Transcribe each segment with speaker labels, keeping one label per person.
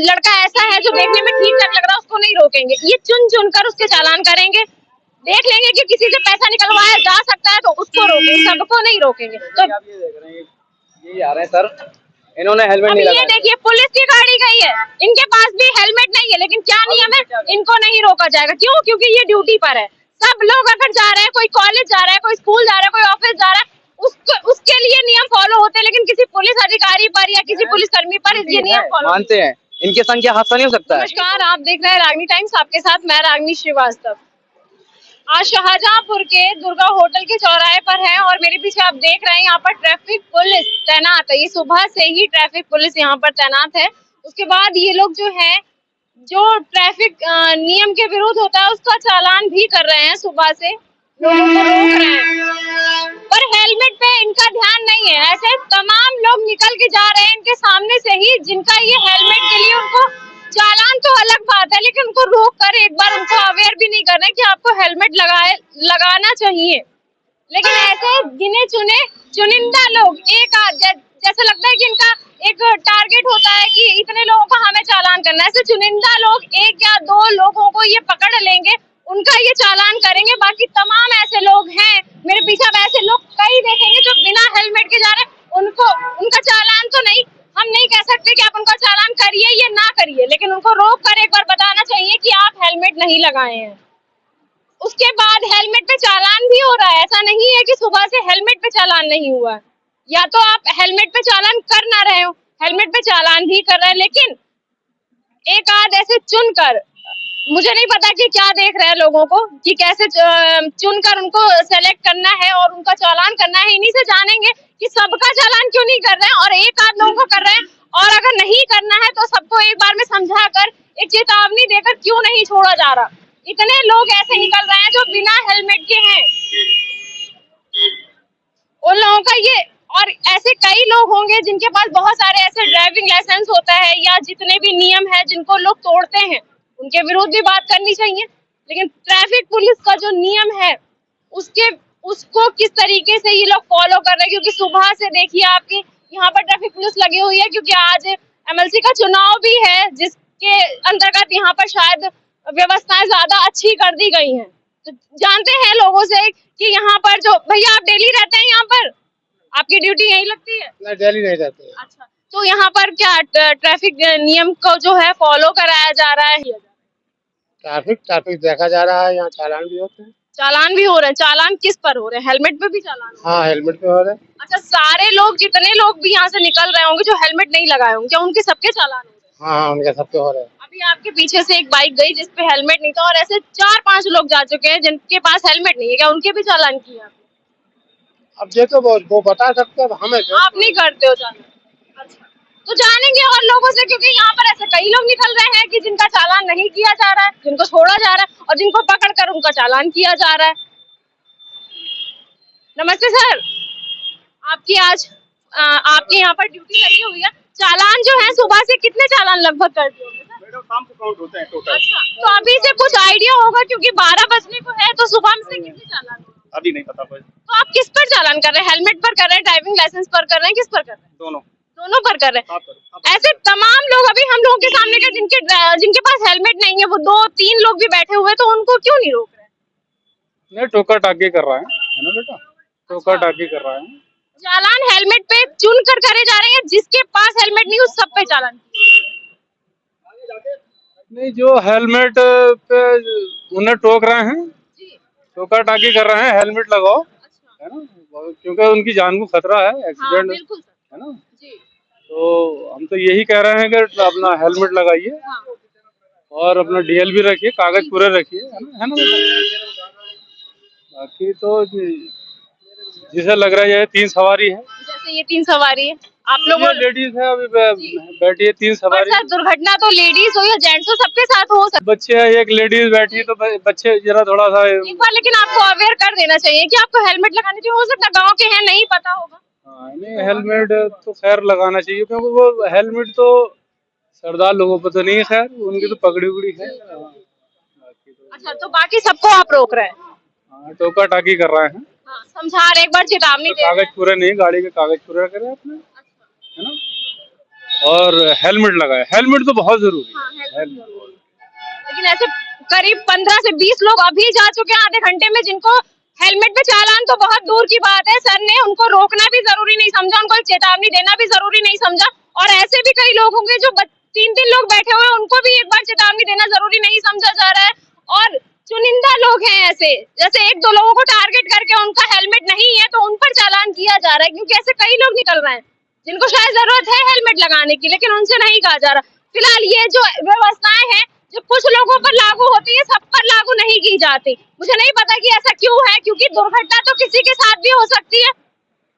Speaker 1: लड़का ऐसा है जो देखने में ठीक ठाक लग रहा है उसको नहीं रोकेंगे, ये चुन चुन कर उसके चालान करेंगे। देख लेंगे कि किसी से पैसा निकलवाया जा सकता है तो उसको रोकेंगे, सबको नहीं रोकेंगे। तो
Speaker 2: आप ये देख रहे हैं, ये आ रहे हैं सर, इन्होंने हेलमेट नहीं लगाया।
Speaker 1: ये देखिए पुलिस की गाड़ी गई है, इनके पास भी हेलमेट नहीं है, लेकिन क्या नियम है, इनको नहीं रोका जाएगा। क्यों? क्योंकि ये ड्यूटी पर है। सब लोग अगर जा रहे हैं, कोई कॉलेज जा रहा है, कोई स्कूल जा रहा है, कोई ऑफिस जा रहा है, उसके लिए नियम फॉलो होते हैं, लेकिन किसी पुलिस अधिकारी पर या किसी पुलिस कर्मी पर ये नियम फॉलो
Speaker 2: मानते हैं, इनके संग क्या हादसा नहीं हो सकता है।
Speaker 1: नमस्कार, आप देख रहे हैं रागनी टाइम्स, आपके साथ मैं रागनी श्रीवास्तव। आज शाहजहांपुर के दुर्गा होटल के चौराहे पर है और मेरे पीछे आप देख रहे हैं यहाँ पर ट्रैफिक पुलिस तैनात है। ये सुबह से ही ट्रैफिक पुलिस यहाँ पर तैनात है। उसके बाद ये लोग जो है, जो ट्रैफिक नियम के विरुद्ध होता है उसका चालान भी कर रहे हैं, सुबह से लोगों को रोक रहे हैं, पर हेलमेट पे इनका ध्यान नहीं है। ऐसे तमाम लोग निकल के जा रहे हैं इनके सामने से ही, जिनका ये हेलमेट के लिए उनको चालान तो अलग बात है, लेकिन उनको रोक कर एक बार उनको अवेयर भी नहीं कर रहे कि आपको हेलमेट लगाना चाहिए। लेकिन ऐसे गिने चुने चुनिंदा लोग, एक जैसा लगता है कि इनका एक टारगेट होता है कि इतने लोगों को हमें चालान करना है। ऐसे चुनिंदा लोग एक या दो लोगों को ये पकड़ लेंगे, उनका ये चालान करेंगे। बाकी तमाम ऐसे लोग हैं, मेरे पीछे ऐसे लोग कई देखेंगे जो बिना हेलमेट के जा रहे हैं, उनका चालान तो नहीं, हम नहीं कह सकते कि आप उनका चालान करिए या ना करिए, लेकिन उनको रोक कर एक बार बताना चाहिए कि आप हेलमेट नहीं लगाए हैं। उसके बाद हेलमेट पे चालान भी हो रहा है। ऐसा नहीं है कि सुबह से हेलमेट पे चालान नहीं हुआ है। या तो आप हेलमेट पे चालान कर ना रहे हो, हेलमेट पे चालान भी कर रहे हैं, लेकिन एक आध ऐसे चुन कर, मुझे नहीं पता कि क्या देख रहे हैं लोगों को, कि कैसे चुनकर उनको सेलेक्ट करना है और उनका चालान करना है। इन्हीं से जानेंगे कि सबका चालान क्यों नहीं कर रहे हैं और एक आध लोगों को कर रहे हैं, और अगर नहीं करना है तो सबको एक बार में समझाकर, एक चेतावनी देकर क्यों नहीं छोड़ा जा रहा। इतने लोग ऐसे निकल रहे हैं जो बिना हेलमेट के हैं, उन लोगों का ये, और ऐसे कई लोग होंगे जिनके पास बहुत सारे ऐसे ड्राइविंग लाइसेंस होता है या जितने भी नियम है जिनको लोग तोड़ते हैं, उनके विरुद्ध भी बात करनी चाहिए। लेकिन ट्रैफिक पुलिस का जो नियम है उसको किस तरीके से ये लोग फॉलो कर रहे हैं, क्योंकि सुबह से देखिए आपकी यहाँ पर ट्रैफिक पुलिस लगी हुई है, क्योंकि आज एमएलसी का चुनाव भी है, जिसके अंतर्गत यहाँ पर शायद व्यवस्थाएं ज्यादा अच्छी कर दी गई हैं। तो जानते हैं लोगों से कि यहाँ पर जो भैया, आप डेली रहते हैं यहाँ पर, आपकी ड्यूटी यही लगती है?
Speaker 2: नहीं, डेली नहीं रहते।
Speaker 1: अच्छा, तो यहाँ पर क्या ट्रैफिक नियम को जो है फॉलो कराया जा रहा है?
Speaker 2: ट्रैफिक देखा जा रहा है, यहाँ चालान भी होते हैं।
Speaker 1: चालान भी हो रहे हैं? चालान किस पर हो रहे हैं? हेलमेट पे भी चालान हो रहे हैं?
Speaker 2: हाँ, हेलमेट पे हो रहे हैं।
Speaker 1: अच्छा, सारे लोग, जितने लोग भी यहाँ से निकल रहे होंगे जो हेलमेट नहीं लगाए होंगे, क्या उनके सबके चालान हो रहे हैं?
Speaker 2: हाँ, उनके सबके हो रहे हैं।
Speaker 1: अभी आपके पीछे से एक बाइक गई जिसपे हेलमेट नहीं था, और ऐसे 4-5 लोग जा चुके हैं जिनके पास हेलमेट नहीं है, क्या उनके भी चालान किए आपने?
Speaker 2: अब ये तो वो बता सकते हैं, हमें
Speaker 1: आप नहीं करते हो चालान? अच्छा, तो जानेंगे और लोगों से, क्योंकि यहाँ पर ऐसे कई लोग निकल रहे हैं कि जिनका चालान नहीं किया जा रहा है, जिनको छोड़ा जा रहा है, और जिनको पकड़कर उनका चालान किया जा रहा है। नमस्ते सर, आपकी आज आपके यहाँ पर ड्यूटी लगी हुई है, चालान जो है सुबह से कितने चालान लगभग कर दिए होंगे सर?
Speaker 2: मैडम, शाम को काउंट होते हैं टोटल।
Speaker 1: अच्छा, तो अभी से कुछ आइडिया होगा, क्योंकि 12 बजने को है, तो सुबह में से कितने चालान होंगे?
Speaker 2: अभी नहीं पता कोई।
Speaker 1: तो आप किस पर चालान कर रहे हैं? हेलमेट पर कर रहे हैं, ड्राइविंग लाइसेंस पर कर रहे हैं, किस पर कर रहे हैं? दोनों पर कर रहे हैं। ऐसे तमाम लोग अभी हम लोगों के सामने के जिनके पास हेलमेट नहीं है, वो 2-3 लोग भी बैठे हुए, तो उनको क्यों नहीं रोक रहे?
Speaker 2: नहीं, टोका टाकी कर रहा है ना बेटा, टोका टाकी कर रहा है।
Speaker 1: चालान हेलमेट पे चुन कर करे जा रहे हैं, जिसके पास हेलमेट नहीं उस सब पे चालान
Speaker 2: नहीं, जो हेलमेट पे उन्हें टोक रहे हैं, टोका टाकी कर रहे हैं, हेलमेट लगाओ, है ना, क्योंकि उनकी जान को खतरा है, एक्सीडेंट है ना। तो हम तो यही कह रहे हैं कि अपना हेलमेट लगाइए और अपना डीएल भी रखिए, कागज पूरे रखिए, है ना। बाकी तो जिसे लग रहा है ये 3 सवारी है, जैसे
Speaker 1: ये 3 सवारी है, आप लोगों
Speaker 2: लेडीज है, अभी बैठी है 3 सवारी।
Speaker 1: सर, दुर्घटना तो लेडीज हो या जेंट्स हो, सबके साथ हो सकता है।
Speaker 2: बच्चे है, एक लेडीज बैठी है, तो बच्चे जरा थोड़ा सा
Speaker 1: एक बार लेकिन आपको अवेयर कर देना चाहिए कि आपको हेलमेट लगानी चाहिए। हो सकता है गाँव के हैं, नहीं पता होगा।
Speaker 2: हाँ, नहीं, हेलमेट तो खैर लगाना चाहिए, क्योंकि वो हेलमेट तो सरदार लोगों पर तो नहीं है, खैर उनकी तो पगड़ी उगड़ी है।
Speaker 1: अच्छा, तो बाकी सबको आप रोक रहे हैं?
Speaker 2: हाँ, टोका टाकी कर रहे हैं।
Speaker 1: हाँ, समझा रहे, एक बार चेतावनी दे रहे हैं।
Speaker 2: कागज पूरे नहीं, गाड़ी के कागज पूरे करें अपने, है ना। और हेलमेट लगाए। हेलमेट तो बहुत जरूरी
Speaker 1: हाँ,
Speaker 2: है।
Speaker 1: हेलमेट जरूरी है। लेकिन ऐसे करीब 15 से 20 लोग अभी जा चुके हैं आधे घंटे में, जिनको हेलमेट पे चालान तो बहुत दूर की बात है, सर ने उनको रोकना भी जरूरी नहीं समझा, उनको एक चेतावनी देना भी जरूरी नहीं समझा। और ऐसे भी कई लोग होंगे जो 3-3 लोग बैठे हुए हैं, उनको भी एक बार चेतावनी देना जरूरी नहीं समझा जा रहा है। और चुनिंदा लोग हैं ऐसे, जैसे 1-2 लोगों को टारगेट करके उनका हेलमेट नहीं है तो उन पर चालान किया जा रहा है, क्योंकि ऐसे कई लोग निकल रहे हैं जिनको शायद जरूरत है हेलमेट लगाने की, लेकिन उनसे नहीं कहा जा रहा। फिलहाल ये जो व्यवस्थाएं हैं जो कुछ लोगों पर लागू होती है, सब पर लागू नहीं की जाती। मुझे नहीं पता कि ऐसा क्यों है, क्योंकि दुर्घटना तो किसी के साथ भी हो सकती है।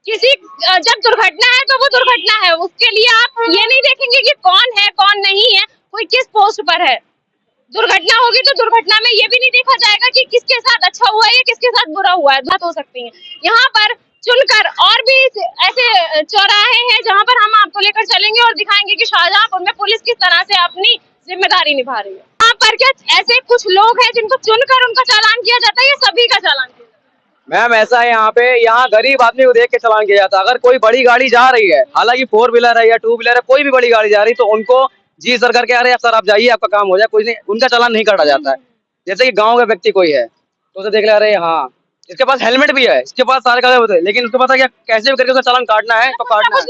Speaker 1: जब दुर्घटना है तो वो दुर्घटना है, उसके लिए आप ये नहीं देखेंगे कि कौन है कौन नहीं है, कोई किस पोस्ट पर है। दुर्घटना होगी तो दुर्घटना में ये भी नहीं देखा जाएगा कि किसके साथ अच्छा हुआ है या किसके साथ बुरा हुआ है, बात हो सकती है। यहाँ पर चुनकर और भी ऐसे चौराहे हैं जहाँ पर हम आपको लेकर चलेंगे और दिखाएंगे कि शाहजहांपुर में पुलिस किस तरह से अपनी जिम्मेदारी निभा रही है। यहाँ पर क्या ऐसे कुछ लोग हैं जिनको चुनकर उनका चालान किया जाता है या सभी का चालान किया जाता है?
Speaker 3: मैम ऐसा है, यहाँ गरीब आदमी को देख के चालान किया जाता है। अगर कोई बड़ी गाड़ी जा रही है, हालांकि 4 व्हीलर है या 2 व्हीलर है, कोई भी बड़ी गाड़ी जा रही है, तो उनको जी सर करके, अरे सर आप जाइए, आपका काम हो जाए, कुछ नहीं, उनका चालान नहीं काटा जाता है। जैसे कि गाँव का व्यक्ति कोई है तो उसे देख ले, अरे हाँ इसके पास हेलमेट भी है, इसके पास सारे कागज होते हैं, लेकिन उसको पता क्या, कैसे भी करके उसका चालान काटना है तो काटना है,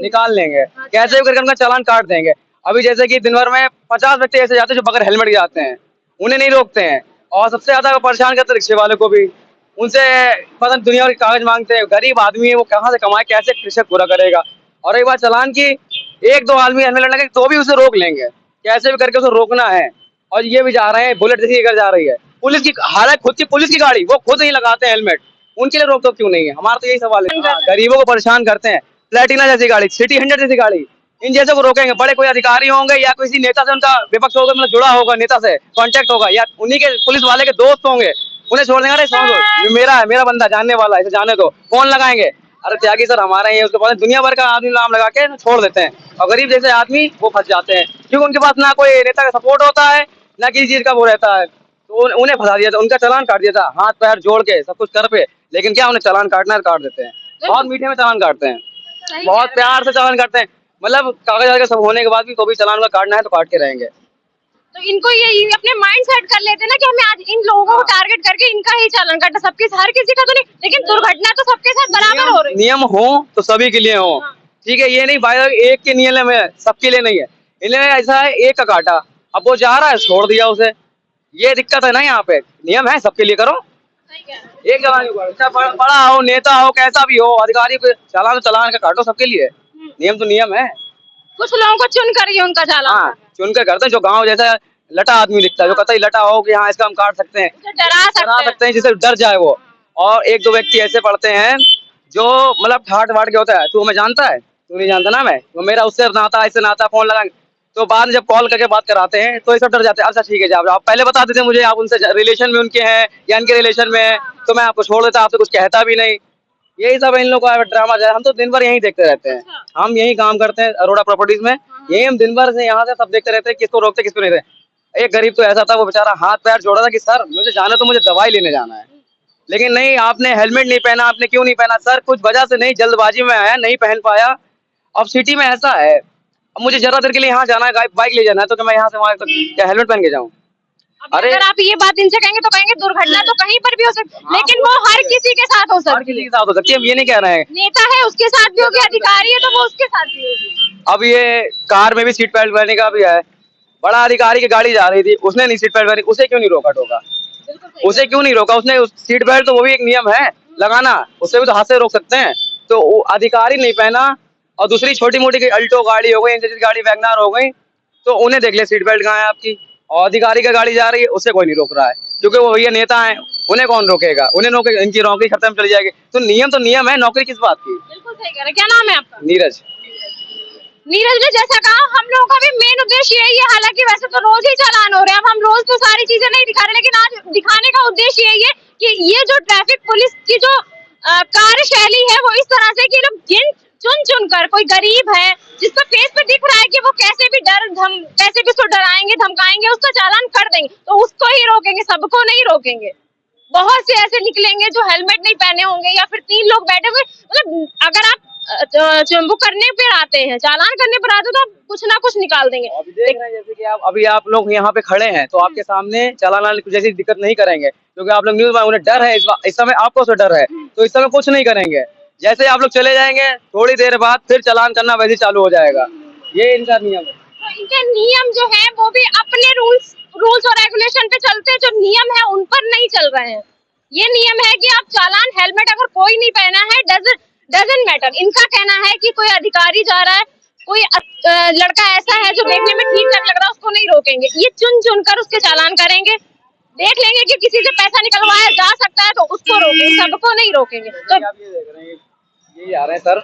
Speaker 3: निकाल लेंगे, कैसे भी करके उनका चालान काट देंगे। अभी जैसे कि दिन भर में 50 व्यक्ति ऐसे जाते हैं जो बगैर हेलमेट के जाते हैं, उन्हें नहीं रोकते हैं, और सबसे ज्यादा परेशान करते हैं रिक्शे वाले को भी। उनसे पता नहीं दुनिया के कागज मांगते हैं, गरीब आदमी है वो कहाँ से कमाए, कैसे कृषक पूरा करेगा। और एक बार चालान की 1-2 आदमी हेलमेट लगे तो भी उसे रोक लेंगे, कैसे भी करके उसे रोकना है। और ये भी जा रहे हैं, बुलेट जैसी लेकर जा रही है, पुलिस की, हालांकि खुद की पुलिस की गाड़ी, वो खुद नहीं लगाते हैं हेलमेट, उनके लिए रोक तो क्यों नहीं है? हमारा तो यही सवाल है। गरीबों को परेशान करते हैं। प्लेटिना जैसी गाड़ी, सिटी 100 जैसी गाड़ी, इन जैसे को रोकेंगे। बड़े कोई अधिकारी होंगे या किसी नेता से उनका विपक्ष होगा, मतलब जुड़ा होगा, नेता से कांटेक्ट होगा, या उन्हीं के पुलिस वाले के दोस्त होंगे, उन्हें छोड़ देंगे, अरे समझो मेरा है, मेरा बंदा जानने वाला है, इसे जाने दो, फोन लगाएंगे, अरे त्यागी सर हमारे ये, उसके बाद दुनिया भर का आदमी नाम लगा के छोड़ देते हैं। और गरीब जैसे आदमी वो फंस जाते हैं, क्योंकि उनके पास ना कोई नेता का सपोर्ट होता है, ना किसी चीज का वो रहता है, तो उन्हें फंसा दिया था, उनका चालान काट दिया था, हाथ पैर जोड़ के सब कुछ कर पे, लेकिन क्या उन्हें चालान काटना है, काट देते हैं। बहुत मीठे में चालान काटते हैं, बहुत प्यार से चालान काटते हैं, मतलब कागज वगैरह सब होने के बाद भी तो भी चालान का काटना है तो काट के रहेंगे।
Speaker 1: तो इनको ये अपने माइंड सेट कर लेते ना कि हमें आज इन लोगों को टारगेट करके इनका ही चालान काटना, सबके हर किसी का तो नहीं, लेकिन दुर्घटना तो सबके साथ बराबर हो रही है।
Speaker 3: नियम हो तो सभी के लिए हो, ठीक है, ये नहीं भाई एक के नियम में सबके लिए नहीं है। इन्हें ऐसा है, एक का काटा, अब वो जा रहा है छोड़ दिया उसे, ये दिक्कत है ना। यहाँ पे नियम है, सबके लिए करो, एक चालान बड़ा हो, नेता हो, कैसा भी हो, अधिकारी को चालान तो चालान का काटो, सबके लिए नियम तो नियम है।
Speaker 1: कुछ लोगों को चुन कर उनका चालान,
Speaker 3: हाँ चुन कर करते हैं, जो गाँव जैसा लटा आदमी दिखता है, जो कतई लटा हो कि हाँ इसका हम काट सकते हैं,
Speaker 1: डरा
Speaker 3: सकते हैं, जिससे डर जाए वो। और 1-2 व्यक्ति ऐसे पड़ते हैं जो मतलब ठाट वाट के होता है, तू हमें जानता है, तू नहीं जानता ना, मैं तो मेरा उससे नाता, इससे नाता, फोन लगाएंगे, तो बाद में जब कॉल करके बात कराते हैं तो ये सब डर जाते हैं। अच्छा ठीक है, जब आप पहले बता देते मुझे आप उनसे रिलेशन में उनके हैं या इनके रिलेशन में है, तो मैं आपको छोड़ देता, आपसे कुछ कहता भी नहीं। यही सब इन लोगों का ड्रामा है। हम तो दिन भर यही देखते रहते हैं, हम यही काम करते हैं अरोड़ा प्रॉपर्टीज में, यही हम दिन भर से यहाँ से सब देखते रहते हैं, किसको रोकते किसको नहीं रहते। एक गरीब तो ऐसा था, वो बेचारा हाथ पैर जोड़ा था कि सर मुझे जाना, तो मुझे दवाई लेने जाना है, लेकिन नहीं, आपने हेलमेट नहीं पहना, आपने क्यों नहीं पहना? सर कुछ वजह से नहीं, जल्दबाजी में आया, नहीं पहन पाया। अब सिटी में ऐसा है, अब मुझे जरा देर के लिए यहाँ जाना है, बाइक ले जाना है, तो मैं यहाँ से वहाँ तक क्या हेलमेट पहन के जाऊँ?
Speaker 1: अरे अगर आप ये बात इनसे कहेंगे तो कहेंगे दुर्घटना तो कहीं पर भी हो सकती है, लेकिन वो हर किसी के साथ हो सकती है,
Speaker 3: हर किसी के साथ हो सकती है। हम ये नहीं कह रहे हैं,
Speaker 1: नेता है उसके साथ भी होगी, अधिकारी है तो वो उसके साथ भी होगी।
Speaker 3: अब ये कार में भी सीट बेल्ट पहनने का भी है, बड़ा अधिकारी की गाड़ी जा रही थी, उसने नहीं सीट बेल्ट पहनी, उसे क्यों नहीं रोका टोका? उसे क्यों नहीं रोका? उसने सीट बेल्ट तो वो भी एक नियम है लगाना, उससे भी तो हाथ से रोक सकते हैं। तो अधिकारी नहीं पहना, और दूसरी छोटी मोटी अल्टो गाड़ी हो गई, गाड़ी वैगनार हो गई, तो उन्हें देख ले सीट बेल्ट कहाँ है आपकी। और अधिकारी का गाड़ी जा रही है, उससे कोई नहीं रोक रहा है, क्योंकि वो भैया नेता है, उन्हें कौन रोकेगा? उन्हें रोके, इनकी नौकरी खत्म चली जाएगी। तो नियम है, नौकरी किस बात की?
Speaker 1: बिल्कुल सही कह रहे हैं। क्या नाम है आपका?
Speaker 3: नीरज।
Speaker 1: नीरज ने जैसा कहा, हम लोगों का भी मेन उद्देश्य यही है, हालांकि वैसे तो रोज ही चालान हो रहे हैं, अब हम रोज तो सारी चीजें नहीं दिखा रहे, लेकिन आज दिखाने का उद्देश्य यही है कि ये जो ट्रैफिक पुलिस की जो कार्यशैली है वो इस तरह से कि लोग चुन कर, कोई गरीब है जिसका फेस पे दिख रहा है कि वो कैसे भी कैसे भी उसको डराएंगे, धमकाएंगे, उसका चालान कर देंगे, तो उसको ही रोकेंगे, सबको नहीं रोकेंगे। बहुत से ऐसे निकलेंगे जो हेलमेट नहीं पहने होंगे, या फिर 3 लोग बैठे हुए, मतलब अगर आप वो करने पे आते हैं, चालान करने पर आते हैं, तो आप कुछ ना कुछ निकाल देंगे।
Speaker 3: अभी देख रहे हैं जैसे कि अभी आप लोग यहाँ पे खड़े हैं तो आपके सामने चालान वाले कुछ ऐसी दिक्कत नहीं करेंगे, क्योंकि आप लोग न्यूज में, उन्हें डर है इस समय, आपको से डर है, तो इस समय कुछ नहीं करेंगे। जैसे आप लोग चले जाएंगे थोड़ी देर बाद फिर चालान करना वैसे चालू हो जाएगा। ये इनका नियम है।
Speaker 1: तो इनके नियम जो है वो भी अपने रूल्स और रेगुलेशन पे चलते हैं, जो नियम है उन पर नहीं चल रहे हैं। ये नियम है कि आप चालान, हेलमेट अगर कोई नहीं पहना है, डजंट मैटर। इनका कहना है कि कोई अधिकारी जा रहा है, कोई लड़का ऐसा है जो देखने में ठीक ठाक लग रहा है, उसको नहीं रोकेंगे, ये चुन कर उसके चालान करेंगे। देख लेंगे कि किसी से पैसा निकलवाया जा सकता है तो उसको रोकेंगे, सबको नहीं रोकेंगे। तो
Speaker 3: आप ये देख रहे हैं, ये आ रहे हैं सर,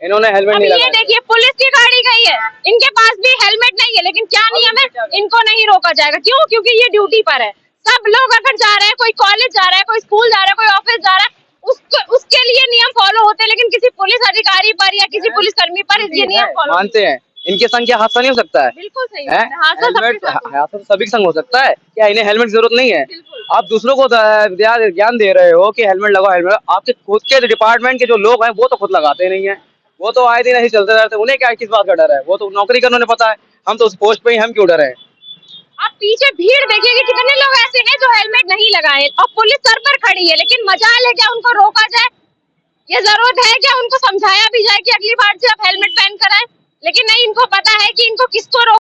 Speaker 3: इन्होंने हेलमेट
Speaker 1: अब
Speaker 3: नहीं
Speaker 1: ये
Speaker 3: लगाया।
Speaker 1: देखिए पुलिस की गाड़ी गई है, इनके पास भी हेलमेट नहीं है, लेकिन क्या नियम है, इनको नहीं रोका जाएगा। क्यों? क्योंकि ये ड्यूटी पर है। सब लोग अगर जा रहे हैं, कोई कॉलेज जा रहा है, कोई स्कूल जा रहा है, कोई ऑफिस जा रहा है, उसके लिए नियम फॉलो होते हैं, लेकिन किसी पुलिस अधिकारी पर या किसी पुलिस कर्मी पर ये नियम फॉलो
Speaker 3: मानते हैं। इनके संग क्या हादसा नहीं हो सकता है?
Speaker 1: बिल्कुल सही
Speaker 3: है?
Speaker 1: है। हादसा सबके
Speaker 3: हेलमेट
Speaker 1: साथ होता है।
Speaker 3: हादसा तो सभी के संग हो सकता है। क्या इन्हें हेलमेट की जरूरत नहीं है?
Speaker 1: बिल्कुल।
Speaker 3: आप दूसरों को ज्ञान दे रहे हो कि हेलमेट लगाओ, हेलमेट। आपके खुद के डिपार्टमेंट के जो लोग हैं वो तो खुद लगाते नहीं है, वो तो आए दिन ऐसे चलते रहते हैं। उन्हें क्या किस बात का डर है? वो तो नौकरी करने उन्हें पता है। हम तो उस पोस्ट पे ही, हम क्यों डरे?
Speaker 1: आप पीछे भीड़ देखिए कि कितने लोग ऐसे हैं जो हेलमेट नहीं लगाए, और पुलिस सर पर खड़ी है, लेकिन मजाल है क्या उनको रोका जाए? ये जरूरत है क्या उनको समझाया भी जाए कि अगली बार से आप हेलमेट पहन कर आए? लेकिन नहीं, इनको पता है कि इनको किसको